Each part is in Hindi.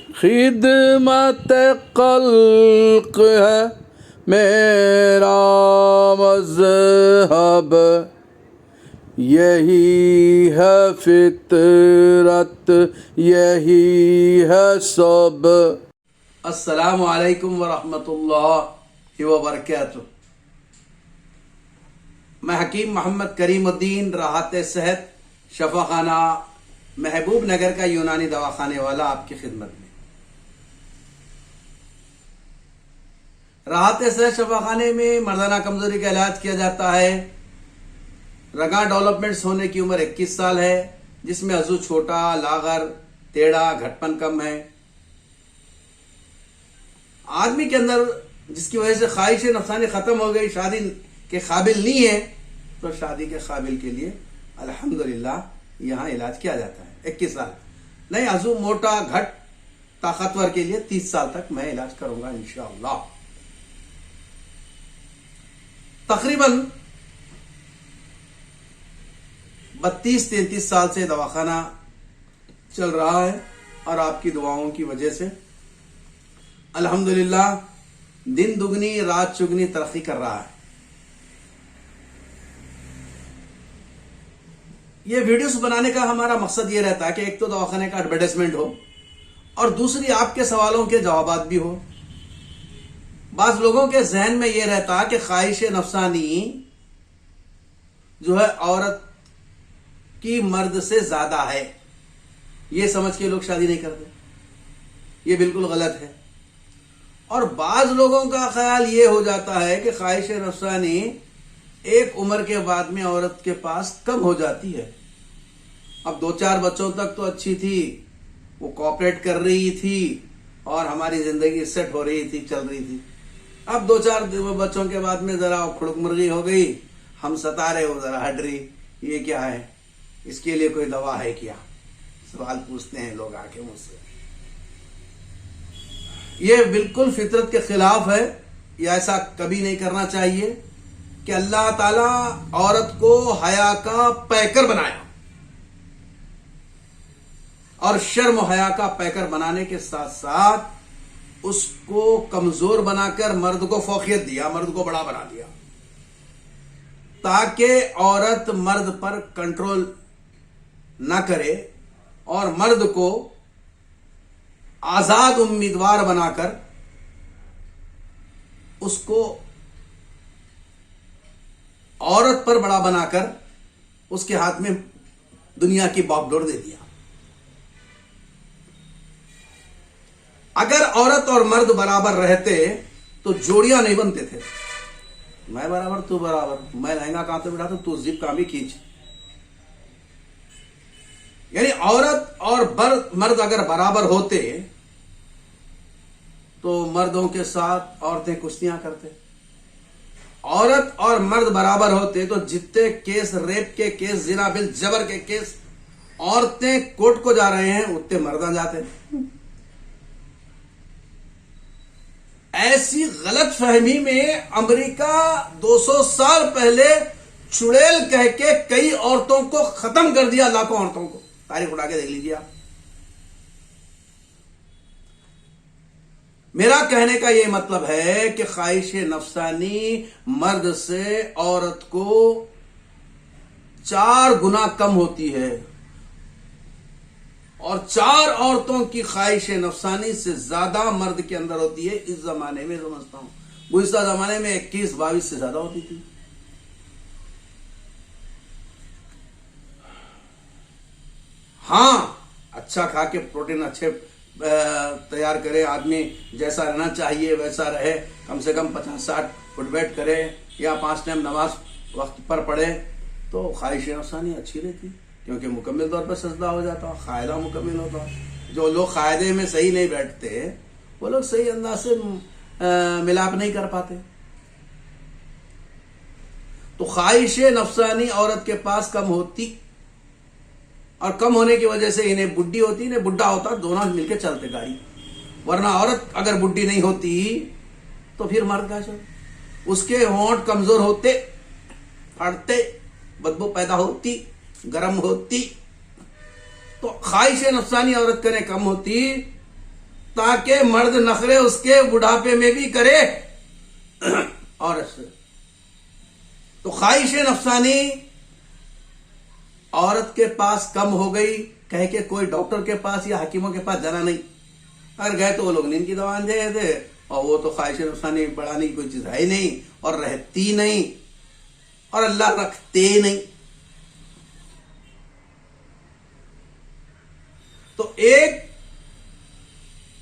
खिदमत खल्क है मेरा मज़हब, यही है फितरत, यही है सब। अस्सलामु अलैकुम वरहमतुल्लाहि वबरकातुह। मैं हकीम मोहम्मद करीमुद्दीन राहत सेहत शफाखाना महबूब नगर का यूनानी दवाखाने वाला आपकी खिदमत में। राहत सेहत शफाखाने में मर्दाना कमजोरी का इलाज किया जाता है। रगा डेवलपमेंट्स होने की उम्र 21 साल है, जिसमें अजू छोटा, लागर, टेढ़ा, घटपन कम है। आदमी के अंदर जिसकी वजह से ख्वाहिश नफसानी खत्म हो गई, शादी के काबिल नहीं है, तो शादी के काबिल के लिए अल्हम्दुलिल्लाह यहाँ इलाज किया जाता है। 21 साल नहीं, अजू मोटा, घट, ताकतवर के लिए 30 साल तक मैं इलाज करूंगा इंशाअल्लाह। तकरीबन 32-33 साल से दवाखाना चल रहा है और आपकी दुआओं की वजह से अल्हम्दुलिल्लाह दिन दुगनी रात चुगनी तरक्की कर रहा है। ये वीडियोस बनाने का हमारा मकसद ये रहता है कि एक तो दवाखाने का एडवर्टाइजमेंट हो और दूसरी आपके सवालों के जवाबात भी हो। बाज लोगों के जहन में ये रहता है कि ख्वाहिश नफसानी जो है औरत की मर्द से ज्यादा है, ये समझ के लोग शादी नहीं करते। ये बिल्कुल गलत है। और बाज लोगों का ख्याल ये हो जाता है कि ख्वाहिश नफसानी एक उम्र के बाद में औरत के पास कम हो जाती है। अब 2-4 बच्चों तक तो अच्छी थी, वो कॉपरेट कर रही थी और हमारी जिंदगी सेट हो रही थी, चल रही थी। अब 2-4 बच्चों के बाद में जरा खुड़क मुर्गी हो गई, हम सता रहे हो, जरा हट रही। ये क्या है? इसके लिए कोई दवा है क्या? सवाल पूछते हैं लोग आके मुझसे। ये बिल्कुल फितरत के खिलाफ है। ये ऐसा कभी नहीं करना चाहिए कि अल्लाह ताला औरत को हया का पैकर बनाया और शर्म हया का पैकर बनाने के साथ साथ उसको कमजोर बनाकर मर्द को फौकियत दिया, मर्द को बड़ा बना दिया, ताकि औरत मर्द पर कंट्रोल ना करे और मर्द को आजाद उम्मीदवार बनाकर उसको औरत पर बड़ा बनाकर उसके हाथ में दुनिया की बागडोर दे दिया। अगर औरत और मर्द बराबर रहते तो जोड़ियां नहीं बनते थे। मैं बराबर तू बराबर, मैं लहंगा कहां से बिठाता तू जिप काम ही खींच। यानी औरत और मर्द अगर बराबर होते तो मर्दों के साथ औरतें कुश्तियां करते। औरत और मर्द बराबर होते तो जितने केस रेप के केस, जिना बिल जबर के केस औरतें कोर्ट को जा रहे हैं, उतने मर्द जाते। ऐसी गलत फहमी में अमेरिका 200 साल पहले चुड़ैल कह के कई औरतों को खत्म कर दिया, लाखों औरतों को। तारीख उठा के देख लीजिए आप। मेरा कहने का यह मतलब है कि ख्वाहिश नफसानी मर्द से औरत को 4 गुना कम होती है और 4 औरतों की ख्वाहिश नफसानी से ज्यादा मर्द के अंदर होती है। इस जमाने में समझता हूं, गुज़िश्ता जमाने में 21-22 से ज्यादा होती थी। हाँ, अच्छा खा के प्रोटीन अच्छे तैयार करे, आदमी जैसा रहना चाहिए वैसा रहे, कम से कम 50-60 फुट बैठ करे या 5 टाइम नमाज वक्त पर पढ़े, तो ख्वाहिश नफसानी अच्छी रहती, क्योंकि मुकम्मल तौर पर सजदा हो जाता, कायदा मुकम्मल होता। जो लोग कायदे में सही नहीं बैठते वो लोग सही अंदाज से मिलाप नहीं कर पाते। तो ख्वाहिश नफसानी औरत के पास कम होती और कम होने की वजह से इन्हें बुढ़ी होती, इन्हें बुढ़ा होता, दोनों मिलकर चलते गाड़ी। वरना औरत अगर बुढ़ी नहीं होती तो फिर मर्द का चल, उसके होंठ कमजोर होते, फटते, बदबू पैदा होती, गर्म होती, तो ख्वाहिश नफसानी औरत कने कम होती ताकि मर्द नखरे उसके बुढ़ापे में भी करे औरत से। तो ख्वाहिश नफसानी औरत के पास कम हो गई कह के कोई डॉक्टर के पास या हकीमों के पास जाना नहीं। अगर गए तो वो लोग नींद की दवा दे थे, और वो तो ख्वाहिश नफसानी बढ़ाने की कोई चीज है ही नहीं और रहती नहीं और अल्लाह रखते नहीं। तो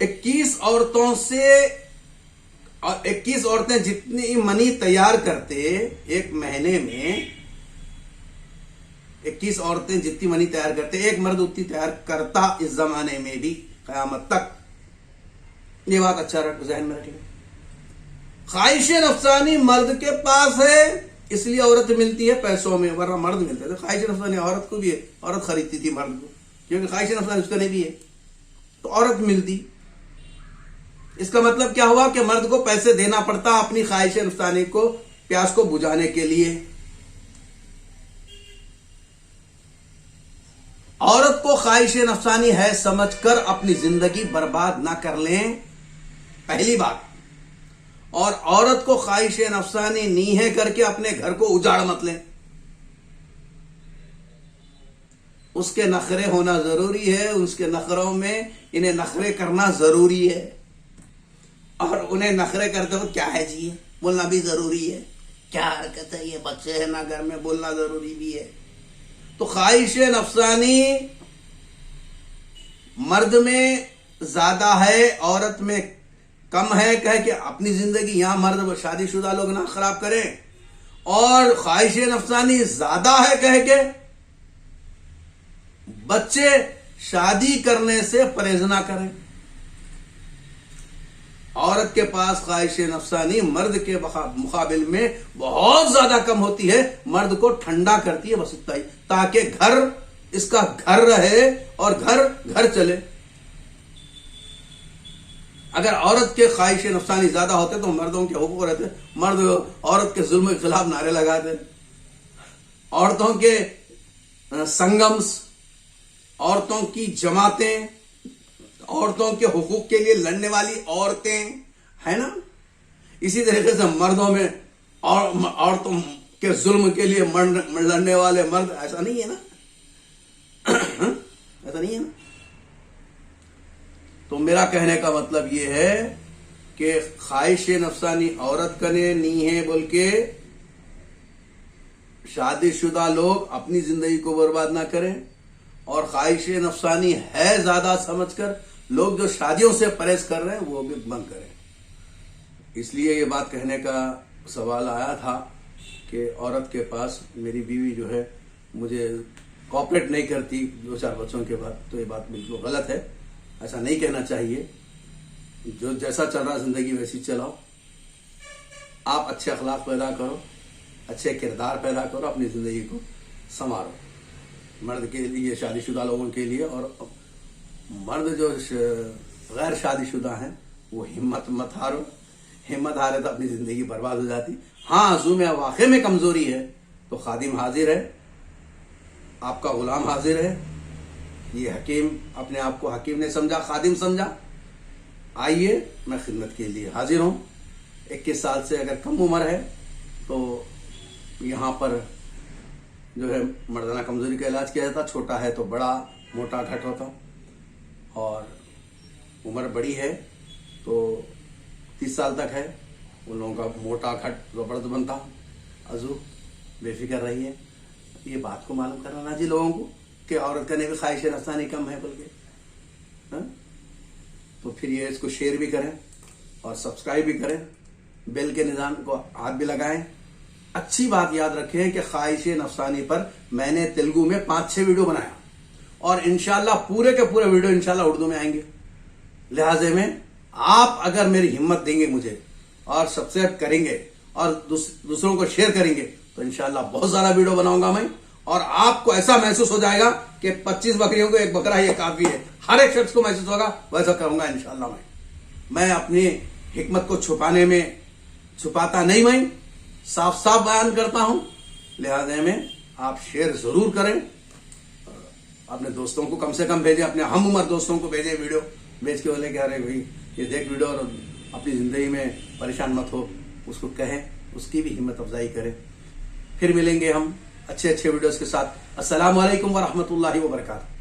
21 औरतों से 21 औरतें जितनी मनी तैयार करते एक महीने में, 21 औरतें जितनी मनी तैयार करते एक मर्द उतनी तैयार करता इस जमाने में भी कयामत तक। ये बात अच्छा जहन में रखिए। ख्वाहिश नफसानी मर्द के पास है इसलिए औरत मिलती है पैसों में, वरना मर्द मिलते थे। ख्वाहिश नफसानी औरत को भी है, औरत खरीदती थी मर्द को, क्योंकि ख्वाहिश नफसानी उसका नहीं भी है तो औरत मिलती। इसका मतलब क्या हुआ कि मर्द को पैसे देना पड़ता अपनी ख्वाहिश नफसानी को, प्यास को बुझाने के लिए। औरत को ख्वाहिश नफसानी है समझकर अपनी जिंदगी बर्बाद ना कर लें, पहली बात। और औरत को ख्वाहिश नफसानी नहीं है करके अपने घर को उजाड़ मत लें। उसके नखरे होना जरूरी है, उसके नखरों में इन्हें नखरे करना जरूरी है। और उन्हें नखरे करते हो क्या है जी, बोलना भी जरूरी है। क्या हरकत है ये, बच्चे हैं ना घर में, बोलना जरूरी भी है। तो ख्वाहिश नफसानी मर्द में ज्यादा है औरत में कम है कह के अपनी जिंदगी यहां मर्द शादीशुदा लोग ना खराब करें, और ख्वाहिश नफसानी ज्यादा है कह के बच्चे शादी करने से परहेज ना करें। औरत के पास ख्वाहिश नफसानी मर्द के मुकाबिल में बहुत ज्यादा कम होती है, मर्द को ठंडा करती है, बस इतना ही, ताकि घर इसका घर रहे और घर चले। अगर औरत के ख्वाहिश नफसानी ज्यादा होते तो मर्दों के हुकूक रहते, मर्द औरत के जुल्म के खिलाफ नारे लगाते, औरतों के संगम्स, औरतों की जमातें, औरतों के हुकूक के लिए लड़ने वाली औरतें, है ना। इसी तरीके से मर्दों में औरतों के जुल्म के लिए लड़ने वाले मर्द, ऐसा नहीं है ना ऐसा नहीं है ना। तो मेरा कहने का मतलब यह है कि ख्वाहिश नफसानी औरत कने नहीं है बोल के शादीशुदा लोग अपनी जिंदगी को बर्बाद ना करें, और ख्वाहिश नफसानी है ज्यादा समझकर लोग जो शादियों से परहेज कर रहे हैं वो भी बंद करें। इसलिए ये बात कहने का सवाल आया था कि औरत के पास मेरी बीवी जो है मुझे कॉपरेट नहीं करती 2-4 बच्चों के बाद, तो ये बात बिल्कुल गलत है, ऐसा नहीं कहना चाहिए। जो जैसा चल रहा जिंदगी वैसी चलाओ, आप अच्छे अखलाक पैदा करो, अच्छे किरदार पैदा करो, अपनी जिंदगी को संवारो। मर्द के लिए, शादीशुदा लोगों के लिए, और मर्द जो गैर शादीशुदा हैं वो हिम्मत मत हारो। हिम्मत हारे तो अपनी जिंदगी बर्बाद हो जाती। हाँ, आजू में वाकई में कमजोरी है तो खादिम हाजिर है, आपका गुलाम हाजिर है। ये हकीम अपने आप को हकीम ने समझा, खादिम समझा, आइए मैं खिदमत के लिए हाजिर हूं। 21 साल से अगर कम उम्र है तो यहाँ पर जो है मर्दाना कमजोरी का इलाज किया जाता, छोटा है तो बड़ा मोटा घट होता, और उम्र बड़ी है तो 30 साल तक है उन लोगों का मोटा घट जबरदस्त बनता। अजू बेफिक्र रही है, ये बात को मालूम कराना जी लोगों को कि औरत करने भी ख्वाहिश नफसानी कम है बोल के। तो फिर ये इसको शेयर भी करें और सब्सक्राइब भी करें, बेल के निशान को हाथ भी लगाएं। अच्छी बात याद रखें कि ख्वाहिश नफसानी पर मैंने तेलुगु में 5-6 वीडियो बनाया, और इंशाल्लाह पूरे के पूरे वीडियो इंशाल्लाह उर्दू में आएंगे। लिहाजे में आप अगर मेरी हिम्मत देंगे मुझे और सब्सक्राइब करेंगे और दूसरों को शेयर करेंगे तो इंशाल्लाह बहुत ज्यादा वीडियो बनाऊंगा मैं, और आपको ऐसा महसूस हो जाएगा कि 25 बकरियों को एक बकरा ये काफी है। हर एक शख्स को महसूस होगा, वैसा करूंगा इंशाल्लाह। मैं अपनी हिकमत को छुपाता नहीं, मैं साफ साफ बयान करता हूं। लिहाजा में आप शेयर जरूर करें, अपने दोस्तों को कम से कम भेजें, अपने हम उम्र दोस्तों को भेजें वीडियो, बेच के बोले कि अरे भाई ये देख वीडियो और अपनी ज़िंदगी में परेशान मत हो, उसको कहें, उसकी भी हिम्मत अफजाई करें। फिर मिलेंगे हम अच्छे अच्छे वीडियोस के साथ। अस्सलाम वालेकुम व रहमतुल्लाहि व बरकातहू।